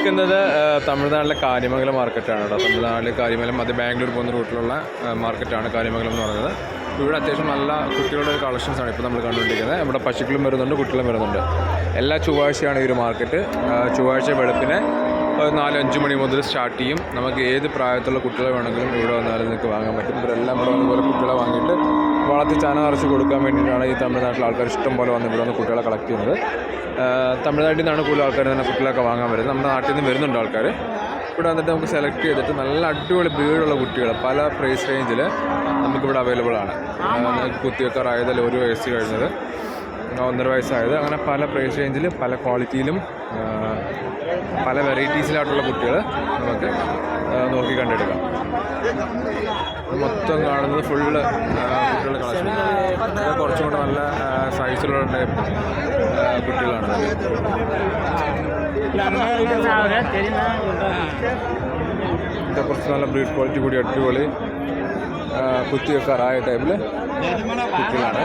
നിൽക്കുന്നത് തമിഴ്നാട്ടിലെ കാര്യമംഗലം മാർക്കറ്റാണ് കേട്ടോ. തമിഴ്നാട്ടിലെ കാര്യമംഗലം അത് ബാംഗ്ലൂർ പോകുന്ന റൂട്ടിലുള്ള മാർക്കറ്റാണ് കാര്യമംഗലം എന്ന് പറയുന്നത്. ഇവിടെ അത്യാവശ്യം നല്ല കുട്ടികളുടെ കളക്ഷൻസാണ് ഇപ്പോൾ നമ്മൾ കണ്ടുകൊണ്ടിരിക്കുന്നത്. ഇവിടെ പശുക്കളും വരുന്നുണ്ട്, കുട്ടികളും വരുന്നുണ്ട്. എല്ലാ ചൊവ്വാഴ്ചയാണ് ഈ ഒരു മാർക്കറ്റ്. ചൊവ്വാഴ്ച വെളുപ്പിനെ 4-5 മണി മുതൽ സ്റ്റാർട്ട് ചെയ്യും. നമുക്ക് ഏത് പ്രായത്തിലുള്ള കുട്ടികളെ വേണമെങ്കിലും ഇവിടെ വന്നാലും നിങ്ങൾക്ക് വാങ്ങാൻ പറ്റും. ഇവരെല്ലാം ഇവിടെ വന്നതുപോലെ കുട്ടികളെ വാങ്ങിയിട്ട് വളർത്തി ചാന നിറച്ച് കൊടുക്കാൻ വേണ്ടിയിട്ടാണ് ഈ തമിഴ്നാട്ടിലെ ആൾക്കാർ ഇഷ്ടം പോലെ വന്ന് ഇവിടെ വന്ന് കുട്ടികളെ കളക്ട് ചെയ്യുന്നത്. തമിഴ്നാട്ടിൽ നിന്നാണ് കൂടുതൽ ആൾക്കാർ തന്നെ കുട്ടികളൊക്കെ വാങ്ങാൻ വരുന്നത്. നമ്മുടെ നാട്ടിൽ നിന്ന് വരുന്നുണ്ട് ആൾക്കാർ. ഇവിടെ വന്നിട്ട് നമുക്ക് സെലക്ട് ചെയ്തിട്ട് നല്ല അടിപൊളി ബ്രീഡുള്ള കുട്ടികൾ പല പ്രൈസ് റേഞ്ചിൽ നമുക്കിവിടെ അവൈലബിൾ ആണ്. കുത്തിവെക്കാറായതിൽ 1 വയസ്സ് കഴിഞ്ഞത്, 1.5 വയസ്സായത്, അങ്ങനെ പല പ്രൈസ് റേഞ്ചിൽ പല ക്വാളിറ്റിയിലും പല വെറൈറ്റീസിലായിട്ടുള്ള കുട്ടികൾ നമുക്ക് നോക്കി കണ്ടെടുക്കാം. മൊത്തം കാണുന്നത് ഫുള്ള് കുട്ടികളുടെ കളക്ഷൻ. കുറച്ചും കൂടെ നല്ല സൈസിലുള്ള ടൈപ്പ് കുട്ടികളാണ്. ഇത് കുറച്ച് നല്ല ബ്രീഡ് ക്വാളിറ്റി കൂടി അടിപൊളി കുത്തിവെക്കാറായ ടൈപ്പിൽ കുട്ടികളാണ്.